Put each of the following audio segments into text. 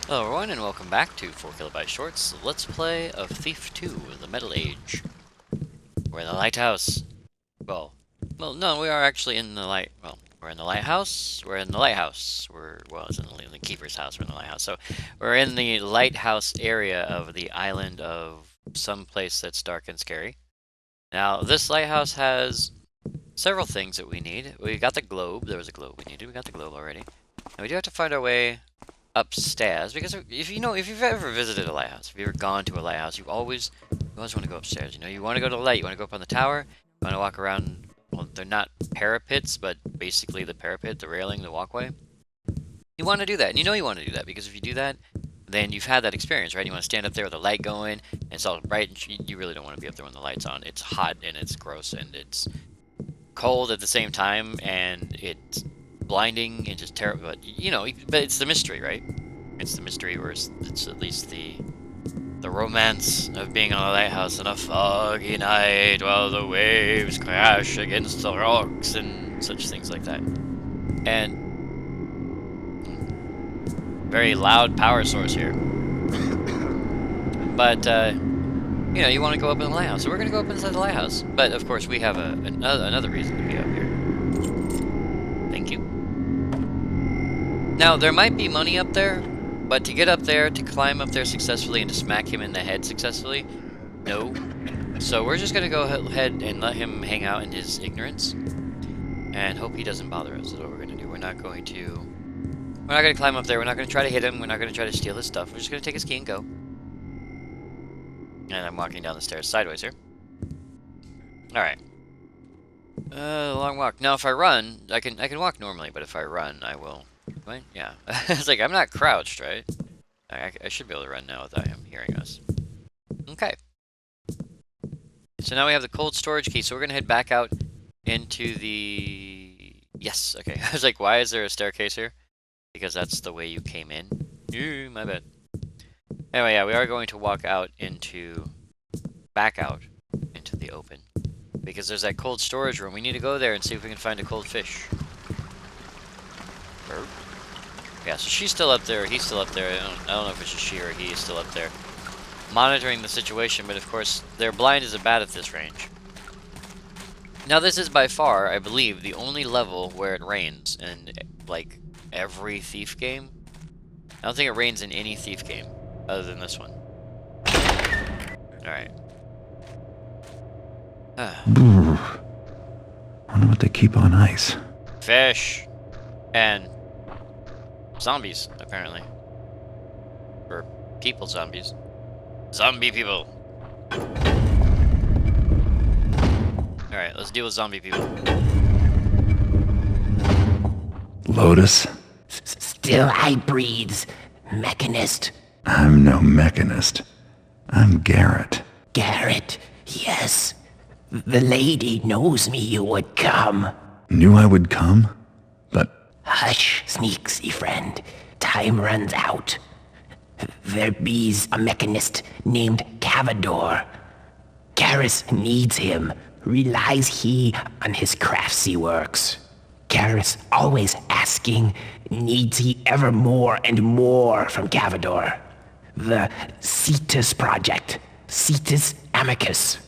Hello everyone and welcome back to 4KB Shorts Let's Play of Thief 2, the Metal Age. We're in the lighthouse. Well, no, we are actually in the we're in the lighthouse. It's in the keeper's house, we're in the lighthouse. So, we're in the lighthouse area of the island of some place that's dark and scary. Now, this lighthouse has several things that we need. We got the globe. There was a globe we needed. We got the globe already. And we do have to find our way upstairs, because if you've ever visited a lighthouse, if you've ever gone to a lighthouse, you always want to go upstairs. You want to go to the light, you want to go up on the tower, you want to walk around. Well, they're not parapets, but basically the parapet, the railing, the walkway. You want to do that, and you want to do that because if you do that, then you've had that experience, right? You want to stand up there with the light going, and it's all bright, and you really don't want to be up there when the light's on. It's hot and it's gross and it's cold at the same time, and it's blinding and just terrible. But it's the mystery, right? It's the mystery, or it's at least the romance of being on a lighthouse on a foggy night while the waves crash against the rocks and such things like that. And very loud power source here. But you want to go up in the lighthouse, so we're going to go up inside the lighthouse. But of course, we have another reason to be up here. Thank you. Now, there might be money up there, but to get up there, to climb up there successfully, and to smack him in the head successfully, no. So we're just going to go ahead and let him hang out in his ignorance, and hope he doesn't bother us. That's what we're going to do. We're not going to climb up there. We're not going to try to hit him. We're not going to try to steal his stuff. We're just going to take his key and go. And I'm walking down the stairs sideways here. Alright. Long walk. Now, if I run, I can walk normally, but if I run, I will... What? Yeah. It's like, I'm not crouched, right? I should be able to run now without him hearing us. Okay. So now we have the cold storage key, so we're going to head back out into the... Yes, okay. I was like, why is there a staircase here? Because that's the way you came in. Ooh, my bad. Anyway, yeah, we are going to walk out back out into the open. Because there's that cold storage room. We need to go there and see if we can find a cold fish. Yeah, so she's still up there, he's still up there. I don't know if it's a she or a he is still up there, monitoring the situation, but of course, their blind is bad at this range. Now, this is by far, I believe, the only level where it rains in, like, every Thief game. I don't think it rains in any Thief game, other than this one. Alright. Wonder what they keep on ice. Fish! And zombies, apparently. Or people zombies. Zombie people! Alright, let's deal with zombie people. Lotus? Still I breathes, mechanist. I'm no mechanist. I'm Garrett. Garrett, yes. The lady knows me you would come. Knew I would come? But... Hush, sneaksy friend. Time runs out. There be's a mechanist named Cavador. Garrus needs him. Relies he on his craftsy works. Garrus always asking, needs he ever more and more from Cavador. The Cetus Project. Cetus Amicus.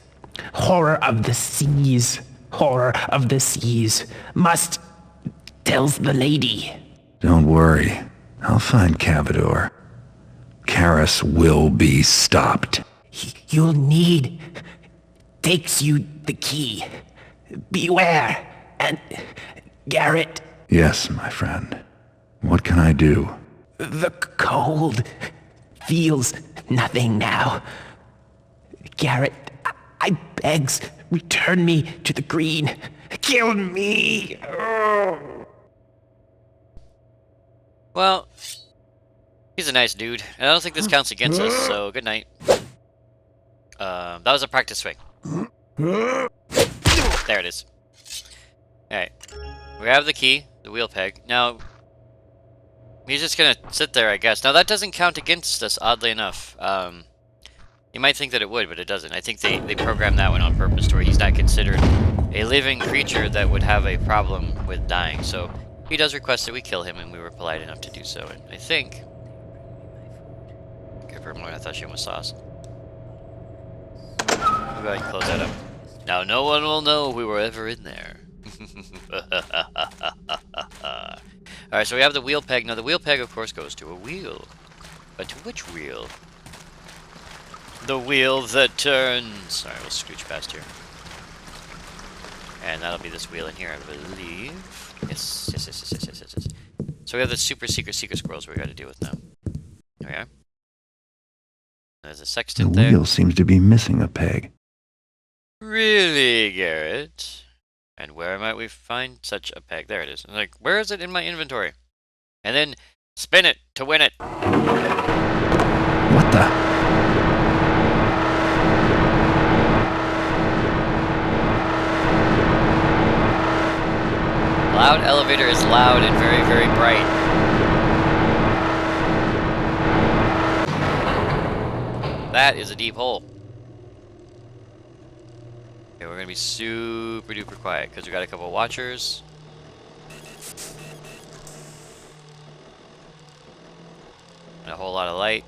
Horror of the seas. Horror of the seas. Must... tells the lady. Don't worry. I'll find Cavador. Karis will be stopped. You'll need... takes you the key. Beware. And... Garrett... Yes, my friend. What can I do? The cold... feels nothing now. Garrett, I begs, return me to the green. Kill me! Well, he's a nice dude, and I don't think this counts against us, so good night. That was a practice swing. There it is. Alright. We have the key, the wheel peg. Now, he's just gonna sit there, I guess. Now, that doesn't count against us, oddly enough. You might think that it would, but it doesn't. I think they programmed that one on purpose to where he's not considered a living creature that would have a problem with dying. So, he does request that we kill him, and we were polite enough to do so. And I think Okay, for a moment I thought she was sauce. We'll go ahead and close that up. Now no one will know we were ever in there. Alright, so we have the wheel peg. Now the wheel peg, of course, goes to a wheel. But to which wheel? The wheel that turns. Alright, we'll scooch past here. And that'll be this wheel in here, I believe. Yes, yes, yes, yes, yes, yes, yes, yes. So we have the super secret squirrels we gotta deal with now. There we are. There's a The sextant there. wheel seems to be missing a peg. Really, Garrett? And where might we find such a peg? There it is. Like, where is it in my inventory? And then spin it to win it. What the? Loud elevator is loud and very, very bright. That is a deep hole. Okay, we're gonna be super duper quiet because we got a couple watchers. And a whole lot of light.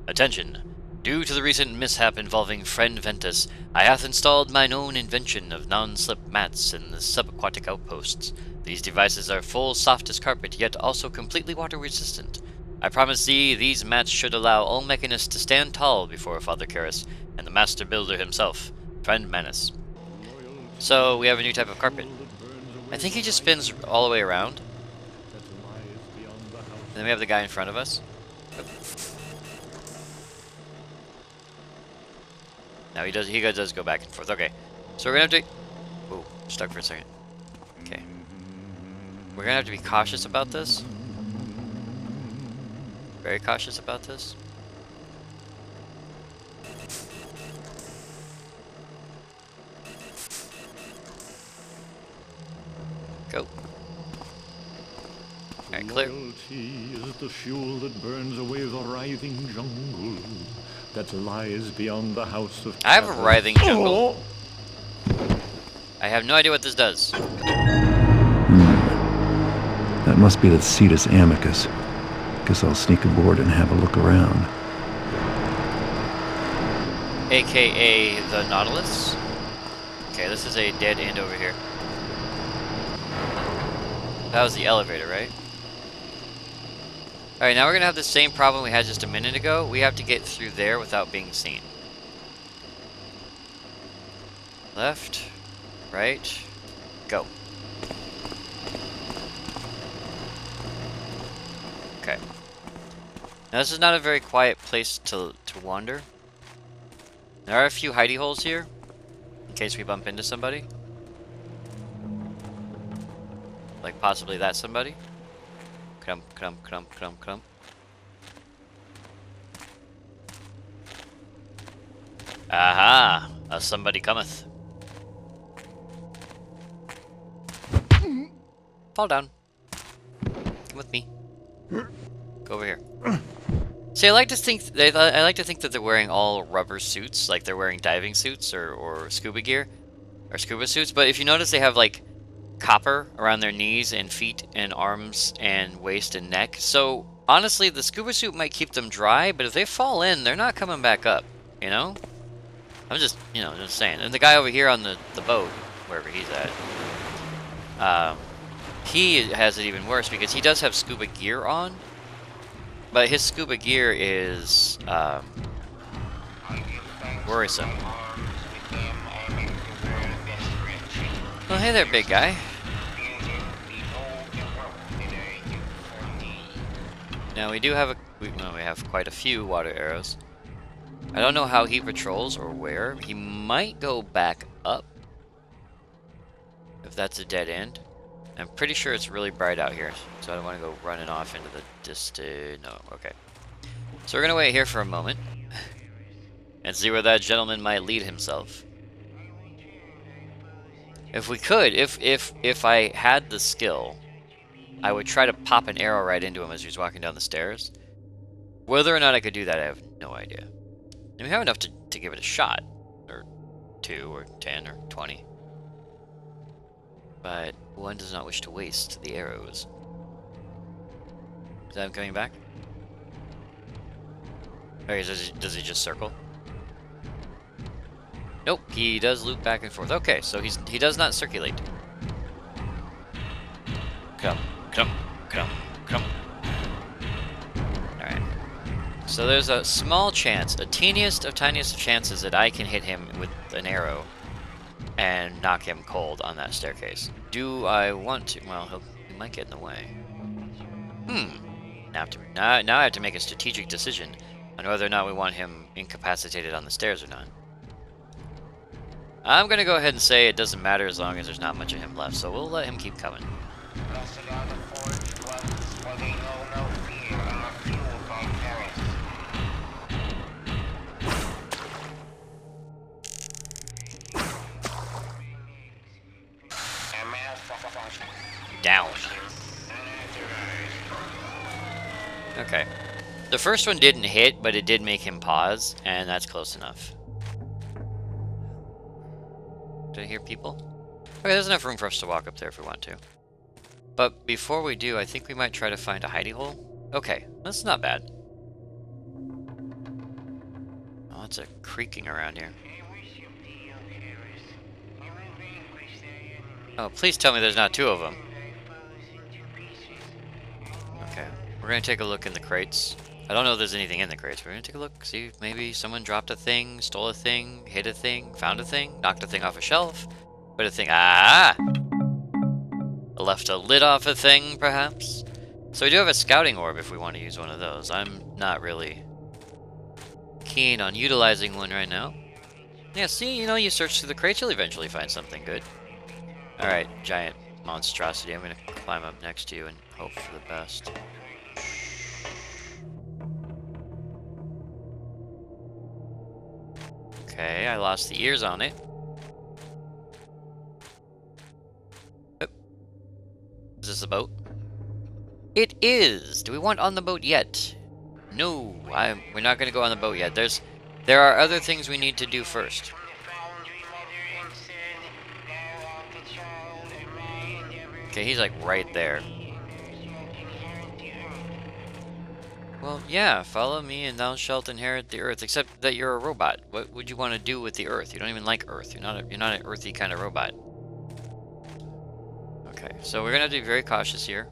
Attention! Due to the recent mishap involving friend Ventus, I hath installed mine own invention of non-slip mats in the subaquatic outposts. These devices are full soft as carpet, yet also completely water resistant. I promise thee, these mats should allow all mechanists to stand tall before Father Karras and the master builder himself, friend Manus. So, we have a new type of carpet. I think he just spins all the way around. And then we have the guy in front of us. Now he does go back and forth. Okay, so we're gonna have to. Oh, stuck for a second. Okay, we're gonna have to be cautious about this. Very cautious about this. Go. Alright, clear. Loyalty is the fuel that burns away the writhing jungle that lies beyond the house of. I have a writhing jungle. I have no idea what this does. That must be the Cetus amicus. Guess I'll sneak aboard and have a look around. AKA the Nautilus. Okay, this is a dead end over here. That was the elevator, right? Alright, now we're gonna have the same problem we had just a minute ago. We have to get through there without being seen. Left, right, go. Okay. Now this is not a very quiet place to wander. There are a few hidey holes here, in case we bump into somebody. Like possibly that somebody. Crump, crump, crump, crump, crump. Aha! A somebody cometh. Fall down. Come with me. Go over here. See, I like to think that they're wearing all rubber suits, like they're wearing diving suits or scuba gear, or scuba suits. But if you notice, they have like copper around their knees and feet and arms and waist and neck. So honestly, the scuba suit might keep them dry, but if they fall in, they're not coming back up. You know? I'm just, just saying. And the guy over here on the boat, wherever he's at, he has it even worse because he does have scuba gear on, but his scuba gear is worrisome. Well, hey there, big guy. Now we do have we have quite a few water arrows. I don't know how he patrols or where. He might go back up if that's a dead end. I'm pretty sure it's really bright out here, so I don't want to go running off into the distance. No, okay. So we're gonna wait here for a moment and see where that gentleman might lead himself. If we could, if I had the skill, I would try to pop an arrow right into him as he's walking down the stairs. Whether or not I could do that, I have no idea. And we have enough to give it a shot, or 2, or 10, or 20. But one does not wish to waste the arrows. Is that him coming back? Okay, does he just circle? Nope, he does loop back and forth. Okay, so he does not circulate. Come, come, come, come. Alright. So there's a small chance, a teeniest of tiniest of chances that I can hit him with an arrow and knock him cold on that staircase. Do I want to? Well, he might get in the way. Now I have to make a strategic decision on whether or not we want him incapacitated on the stairs or not. I'm gonna go ahead and say it doesn't matter as long as there's not much of him left, so we'll let him keep coming. Down. Okay. The first one didn't hit, but it did make him pause, and that's close enough. Do I hear people? Okay, there's enough room for us to walk up there if we want to. But before we do, I think we might try to find a hidey hole. Okay, that's not bad. Oh, it's a creaking around here. Oh, please tell me there's not two of them. Okay, we're gonna take a look in the crates. I don't know if there's anything in the crates. We're gonna take a look, see if maybe someone dropped a thing, stole a thing, hit a thing, found a thing, knocked a thing off a shelf, put a thing. Ah! Left a lid off a thing, perhaps. So we do have a scouting orb if we want to use one of those. I'm not really keen on utilizing one right now. Yeah, see, you know, you search through the crates, you'll eventually find something good. Alright, giant monstrosity. I'm gonna climb up next to you and hope for the best. Okay, I lost the ears on it. Oh. Is this a boat? It is! Do we want on the boat yet? No, we're not gonna go on the boat yet. There are other things we need to do first. Okay, he's like right there. Well, yeah, follow me and thou shalt inherit the earth, except that you're a robot. What would you want to do with the earth? You don't even like earth. You're not an earthy kind of robot. Okay, so we're gonna have to be very cautious here.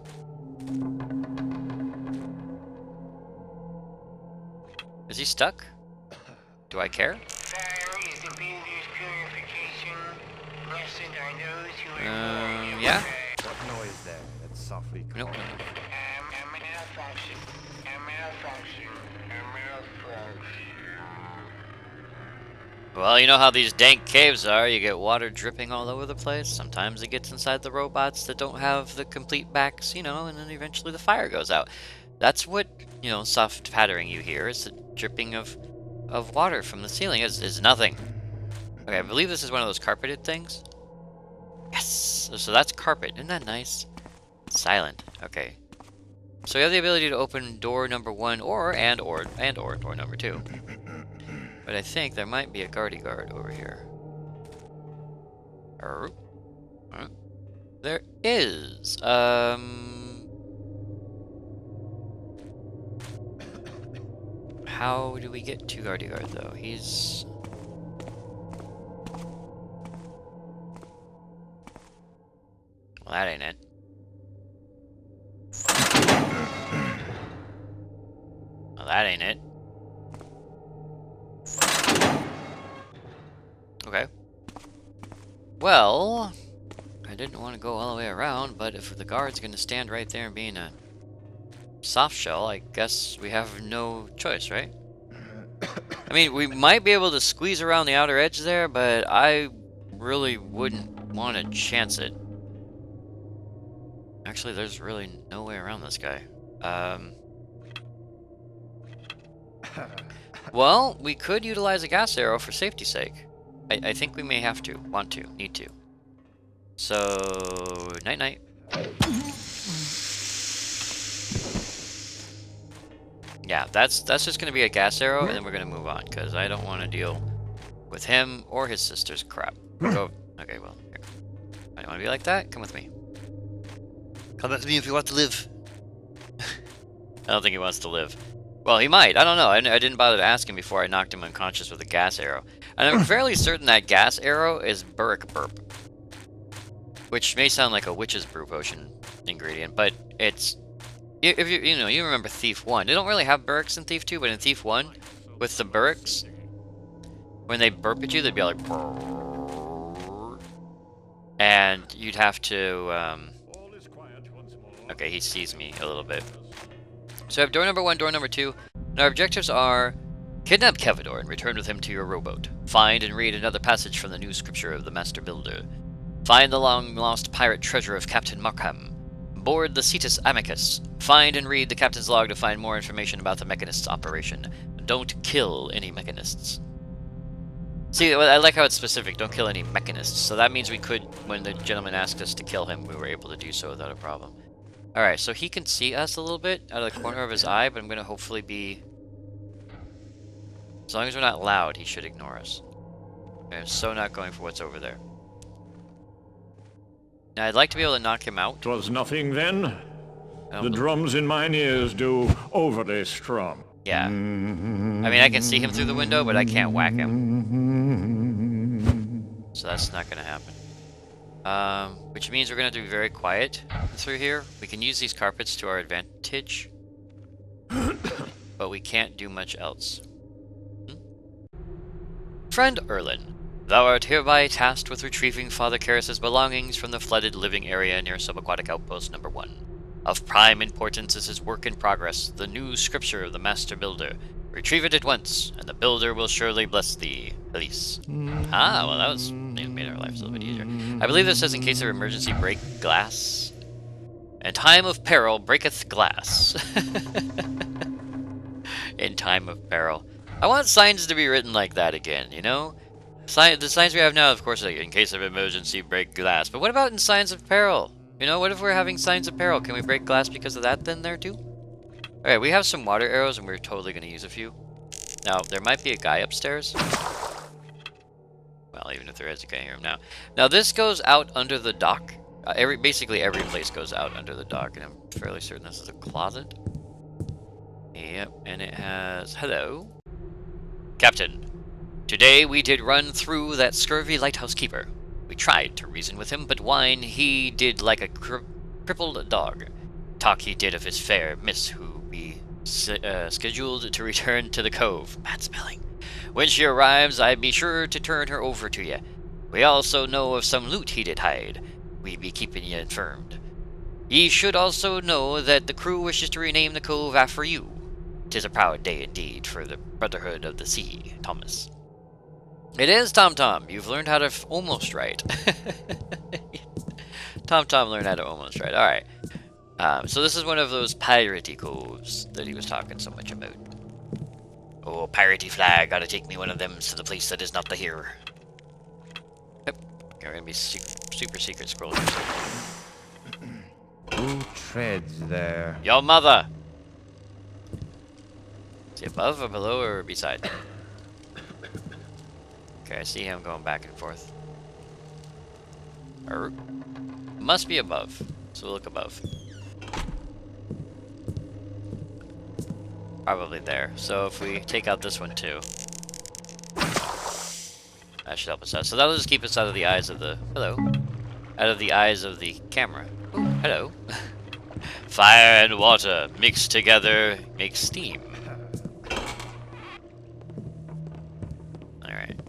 Is he stuck? Do I care? Yeah? What noise there? That's softly Nope. calling. Well, you know how these dank caves are. You get water dripping all over the place. Sometimes it gets inside the robots that don't have the complete backs, you know, and then eventually the fire goes out. That's what, you know, soft pattering you hear. Is the dripping of water from the ceiling. Is nothing. Okay, I believe this is one of those carpeted things. Yes! So that's carpet. Isn't that nice? Silent. Okay. So we have the ability to open door number 1 or door number 2. But I think there might be a guardy guard over here. There is. How do we get to guardy guard though? He's... Well, that ain't it. Well, that ain't it. Okay. Well, I didn't want to go all the way around, but if the guard's going to stand right there and be in a soft shell, I guess we have no choice, right? I mean, we might be able to squeeze around the outer edge there, but I really wouldn't want to chance it. Actually, there's really no way around this guy. Well, we could utilize a gas arrow for safety's sake. I think we may have to, need to. So, night-night. Yeah, that's just gonna be a gas arrow, and then we're gonna move on, because I don't want to deal with him or his sister's crap. Go. Okay, well, here. I don't want to be like that. Come with me. Come with me if you want to live. I don't think he wants to live. Well, he might. I don't know. I didn't bother to ask him before I knocked him unconscious with a gas arrow. And I'm fairly certain that gas arrow is Burrick Burp. Which may sound like a witch's brew potion ingredient, but it's... If you remember Thief 1. They don't really have Burricks in Thief 2, but in Thief 1, with the Burricks, when they burp at you, they'd be like... And you'd have to... Okay, he sees me a little bit. So I have door number 1, door number 2, and our objectives are... Kidnap Cavador and return with him to your rowboat. Find and read another passage from the new scripture of the Master Builder. Find the long-lost pirate treasure of Captain Markham. Board the Cetus Amicus. Find and read the captain's log to find more information about the Mechanist's operation. Don't kill any Mechanists. See, I like how it's specific, don't kill any Mechanists. So that means we could, when the gentleman asked us to kill him, we were able to do so without a problem. Alright, so he can see us a little bit out of the corner of his eye, but I'm going to hopefully be... As long as we're not loud, he should ignore us. I'm so not going for what's over there. Now, I'd like to be able to knock him out. 'Twas nothing then. The Look. drums in mine ears do overly strum. Yeah. I mean, I can see him through the window, but I can't whack him. So that's not going to happen. Which means we're going to have to be very quiet through here. We can use these carpets to our advantage. But we can't do much else. Friend Erlin, thou art hereby tasked with retrieving Father Karras's belongings from the flooded living area near Subaquatic Outpost number 1. Of prime importance is his work in progress, the new scripture of the Master Builder. Retrieve it at once, and the Builder will surely bless thee. Elise. Ah, well that made our lives a little bit easier. I believe this says in case of emergency break glass. In time of peril breaketh glass. In time of peril. I want signs to be written like that again, you know? The signs we have now, of course, like, in case of emergency, break glass. But what about in signs of peril? You know, what if we're having signs of peril? Can we break glass because of that then there, too? Alright, we have some water arrows, and we're totally going to use a few. Now, there might be a guy upstairs. Well, even if there is, you can't hear him now. Now, this goes out under the dock. Basically, every place goes out under the dock, and I'm fairly certain this is a closet. Yep, and it has... Hello. Captain, today we did run through that scurvy lighthouse keeper. We tried to reason with him, but whine he did like a crippled dog. Talk he did of his fair miss who we scheduled to return to the cove. Bad spelling. When she arrives, I be sure to turn her over to ye. We also know of some loot he did hide. We be keeping ye informed. Ye should also know that the crew wishes to rename the cove after you. 'Tis a proud day indeed for the Brotherhood of the Sea, Thomas. It is, Tom Tom. You've learned how to almost write. Tom Tom learned how to almost write. Alright. So this is one of those piratey coves that he was talking so much about. Oh, piratey flag. Gotta take me one of them to the place that is not the here. Yep. We're gonna be super secret scrolling. Who treads there? Your mother! Is he above or below or beside? Okay, I see him going back and forth. Must be above. So we'll look above. Probably there. So if we take out this one too, that should help us out. So that'll just keep us out of the eyes of the... Hello. Out of the eyes of the camera. Ooh, hello. Fire and water mixed together make steam. Alright.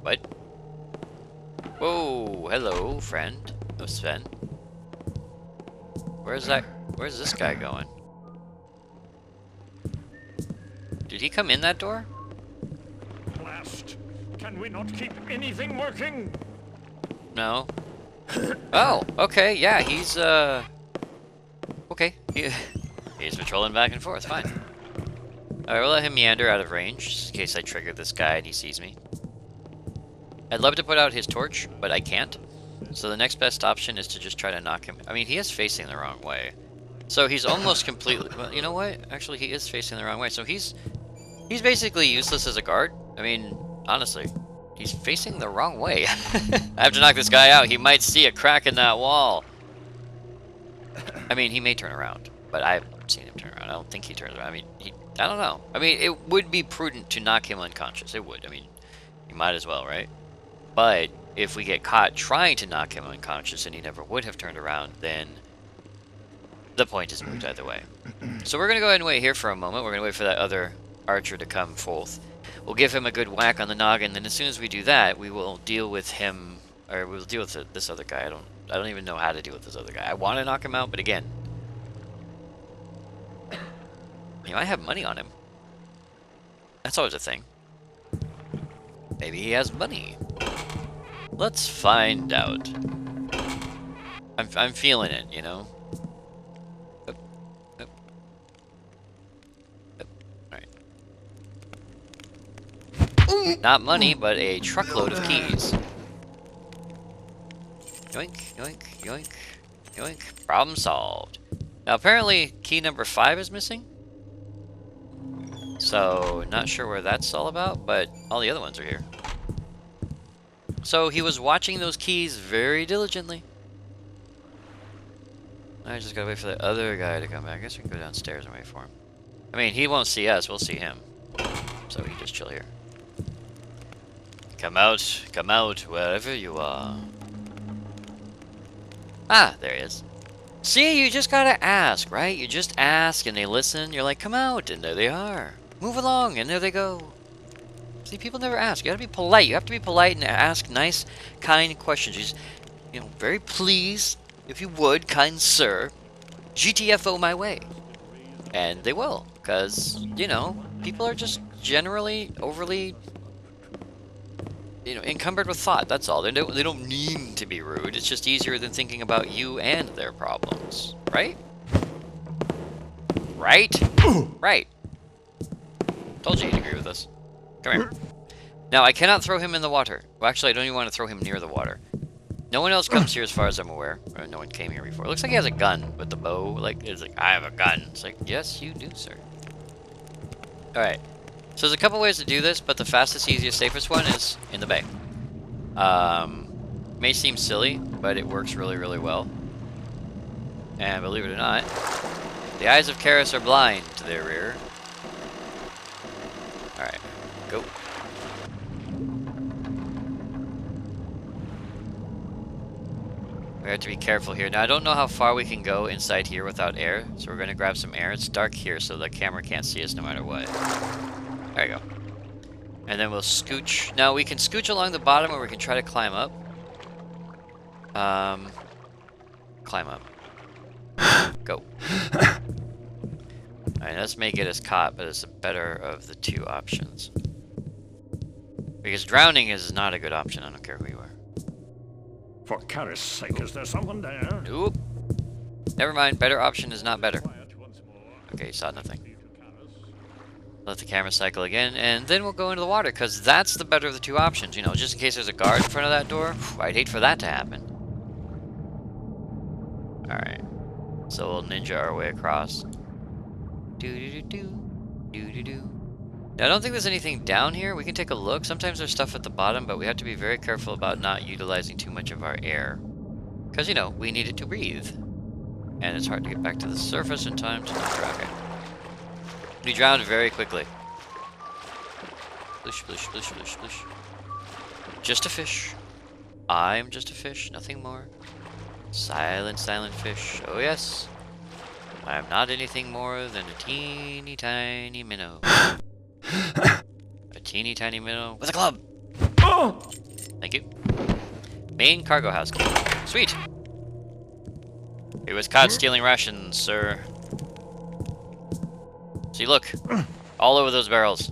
What? Whoa, hello, friend. Oh, Sven. Where's this guy going? Did he come in that door? Blast! Can we not keep anything working? No. Oh, okay, yeah, he's, okay. He's patrolling back and forth, fine. Alright, we'll let him meander out of range, just in case I trigger this guy and he sees me. I'd love to put out his torch, but I can't. So the next best option is to just try to knock him. I mean, he is facing the wrong way. So he's almost completely... Well, you know what? Actually, he is facing the wrong way. So he's basically useless as a guard. I mean, honestly. He's facing the wrong way. I have to knock this guy out. He might see a crack in that wall. I mean, he may turn around, but I haven't seen him turn around. I don't think he turns around. I mean, I don't know. I mean, it would be prudent to knock him unconscious. It would. I mean, you might as well, right? But if we get caught trying to knock him unconscious and he never would have turned around, then the point is moot either way. So we're going to go ahead and wait here for a moment. We're going to wait for that other archer to come forth. We'll give him a good whack on the noggin, then as soon as we do that, we will deal with him, or we'll deal with this other guy. I don't even know how to deal with this other guy. I want to knock him out, but again, he might have money on him. That's always a thing. Maybe he has money. Let's find out. I'm feeling it, you know. Up, up, up. All right. Not money, but a truckload of keys. Yoink, yoink, yoink, yoink. Problem solved. Now apparently key number 5 is missing. So not sure where that's all about, but all the other ones are here. So he was watching those keys very diligently. I just gotta wait for the other guy to come back. I guess we can go downstairs and wait for him. I mean, he won't see us, we'll see him. So we can just chill here. Come out, wherever you are. Ah, there he is. See, you just gotta ask, right? You just ask and they listen. You're like, come out, and there they are. Move along, and there they go. See, people never ask. You gotta be polite. You have to be polite and ask nice, kind questions. You just, you know, very please, if you would, kind sir, GTFO my way. And they will, because, you know, people are just generally overly, you know, encumbered with thought. That's all. They don't mean to be rude. It's just easier than thinking about you and their problems, right? Right? Right. Told you you'd agree with us. Come here. Now, I cannot throw him in the water. Well, actually, I don't even want to throw him near the water. No one else comes here as far as I'm aware. Or no one came here before. It looks like he has a gun with the bow. Like, it's like, I have a gun. It's like, yes, you do, sir. Alright. So there's a couple ways to do this, but the fastest, easiest, safest one is in the bay. May seem silly, but it works really, really well. And believe it or not, the eyes of Karis are blind to their rear. Alright, go. We have to be careful here. Now, I don't know how far we can go inside here without air, so we're going to grab some air. It's dark here, so the camera can't see us no matter what. There you go. And then we'll scooch. Now, we can scooch along the bottom, or we can try to climb up. Climb up. Go. Alright, this may get us caught, but it's the better of the two options. Because drowning is not a good option, I don't care who you are. For Karis' sake, is there someone there? Nope. Never mind, better option is not better. Okay, saw nothing. Let the camera cycle again, and then we'll go into the water, because that's the better of the two options, you know, just in case there's a guard in front of that door. I'd hate for that to happen. Alright. So we'll ninja our way across. Do-do-do-do. Now, I don't think there's anything down here. We can take a look. Sometimes there's stuff at the bottom, but we have to be very careful about not utilizing too much of our air. Because, you know, we need it to breathe. And it's hard to get back to the surface in time to not drown. Okay. We drowned very quickly. Splish, splish, splish, splish, splish. Just a fish. I'm just a fish, nothing more. Silent, silent fish. Oh yes. I am not anything more than a teeny tiny minnow. A teeny tiny minnow with a club. Oh! Thank you. Main cargo house key. Sweet. He was caught stealing rations, sir. See, look. All over those barrels.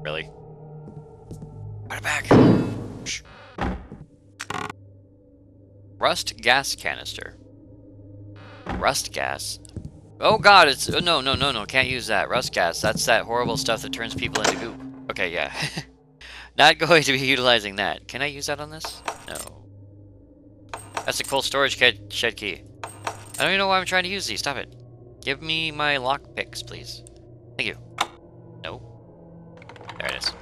Really? Put it back. Shh. Rust gas canister. Rust gas. Oh god, it's... Oh, no. Can't use that. Rust gas. That's that horrible stuff that turns people into goop. Okay, yeah. Not going to be utilizing that. Can I use that on this? No. That's a cold storage shed key. I don't even know why I'm trying to use these. Stop it. Give me my lock picks, please. Thank you. No. There it is.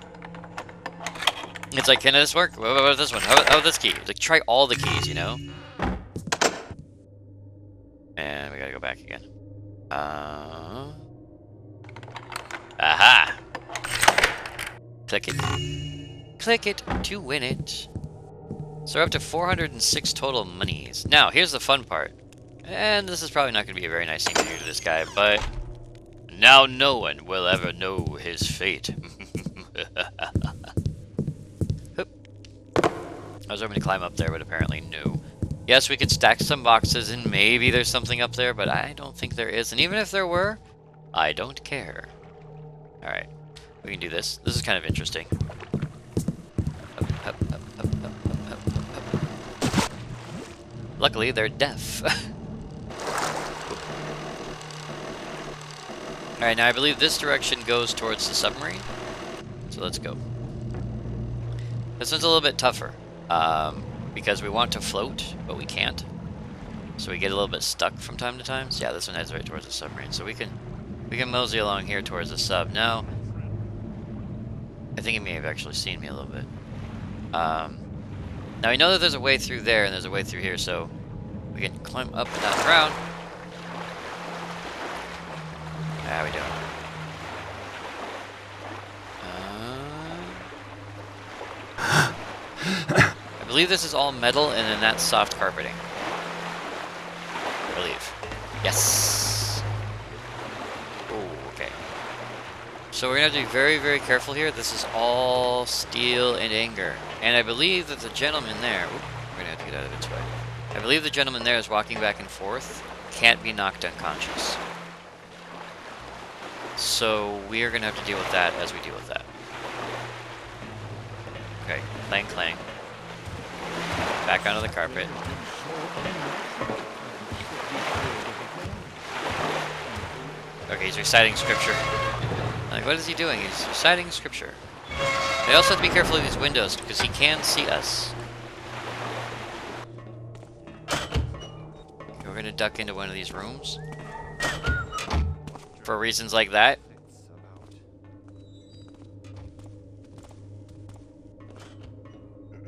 It's like, can this work? What about this one? How about this key? Like, try all the keys, you know? And we gotta go back again. Aha! Click it. Click it to win it. So we're up to 406 total monies. Now, here's the fun part. And this is probably not going to be a very nice thing to do to this guy, but... Now no one will ever know his fate. I was hoping to climb up there, but apparently no. Yes, we could stack some boxes, and maybe there's something up there, but I don't think there is. And even if there were, I don't care. Alright, we can do this. This is kind of interesting. Up, up, up, up, up, up, up, up. Luckily, they're deaf. Alright, now I believe this direction goes towards the submarine. So let's go. This one's a little bit tougher. Because we want to float, but we can't. So we get a little bit stuck from time to time. So yeah, this one heads right towards the submarine. So we can mosey along here towards the sub. Now, I think he may have actually seen me a little bit. Now we know that there's a way through there and there's a way through here, so we can climb up and down the ground. How we doing? I believe this is all metal, and then that's soft carpeting. I believe. Yes. Oh, okay. So we're gonna have to be very, very careful here. This is all steel and anger, and I believe that the gentleman there. Oop, we're gonna have to get out of its way. I believe the gentleman there is walking back and forth. Can't be knocked unconscious. So we are gonna have to deal with that as we deal with that. Okay, clang clang. Back onto the carpet. Okay, he's reciting scripture. Like, what is he doing? He's reciting scripture. I also have to be careful of these windows, because he can see us. Okay, we're gonna duck into one of these rooms. For reasons like that.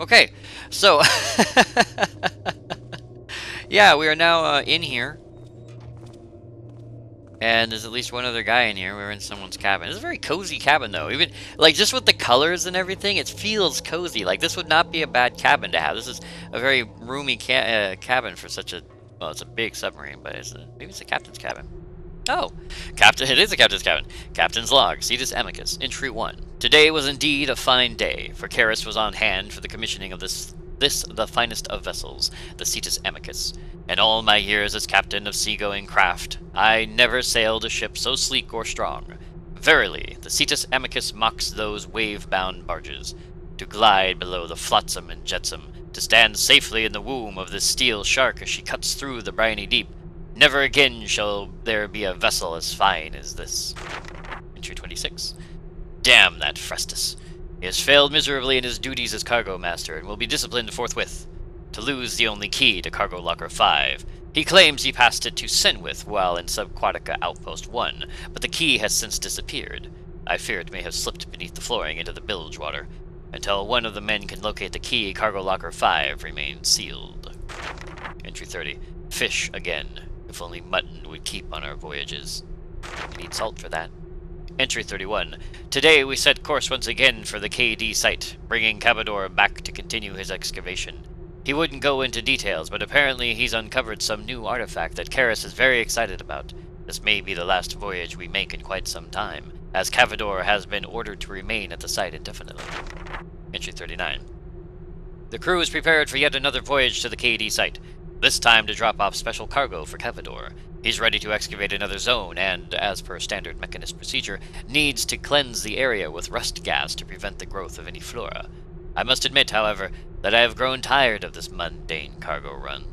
Okay, so... yeah, we are now in here. And there's at least one other guy in here. We're in someone's cabin. It's a very cozy cabin, though. Even, like, just with the colors and everything, it feels cozy. Like, this would not be a bad cabin to have. This is a very roomy cabin for such a... Well, it's a big submarine, but maybe it's a captain's cabin. Oh, Captain, it is a captain's cabin. Captain's log, Cetus Amicus, entry 1. Today was indeed a fine day, for Karis was on hand for the commissioning of this the finest of vessels, the Cetus Amicus. In all my years as captain of seagoing craft, I never sailed a ship so sleek or strong. Verily, the Cetus Amicus mocks those wave-bound barges, to glide below the flotsam and jetsam, to stand safely in the womb of this steel shark as she cuts through the briny deep. Never again shall there be a vessel as fine as this. Entry 26. Damn that Frestus. He has failed miserably in his duties as cargo master, and will be disciplined forthwith. To lose the only key to Cargo Locker 5. He claims he passed it to Senwith while in Subquatica Outpost 1, but the key has since disappeared. I fear it may have slipped beneath the flooring into the bilge water. Until one of the men can locate the key, Cargo Locker 5 remains sealed. Entry 30. Fish again. If only mutton would keep on our voyages. We need salt for that. Entry 31. Today we set course once again for the KD site, bringing Cabador back to continue his excavation. He wouldn't go into details, but apparently he's uncovered some new artifact that Karis is very excited about. This may be the last voyage we make in quite some time, as Cavador has been ordered to remain at the site indefinitely. Entry 39. The crew is prepared for yet another voyage to the KD site. This time to drop off special cargo for Cavador. He's ready to excavate another zone and, as per standard mechanist procedure, needs to cleanse the area with rust gas to prevent the growth of any flora. I must admit, however, that I have grown tired of this mundane cargo run.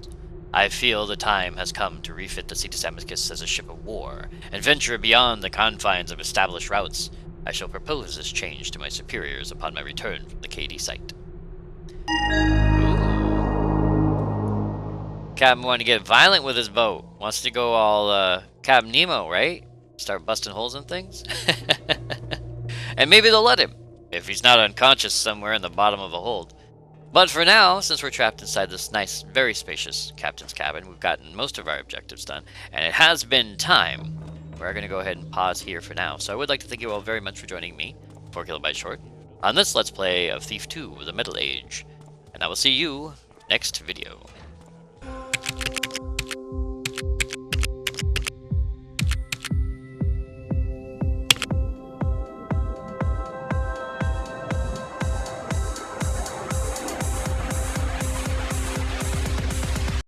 I feel the time has come to refit the Cetus Amicus as a ship of war, and venture beyond the confines of established routes. I shall propose this change to my superiors upon my return from the KD site. Captain wanting to get violent with his boat. Wants to go all, Captain Nemo, right? Start busting holes in things? And maybe they'll let him. If he's not unconscious somewhere in the bottom of a hold. But for now, since we're trapped inside this nice, very spacious captain's cabin, we've gotten most of our objectives done, and it has been time. We're going to go ahead and pause here for now. So I would like to thank you all very much for joining me, 4KB Short, on this Let's Play of Thief 2, The Metal Age. And I will see you next video.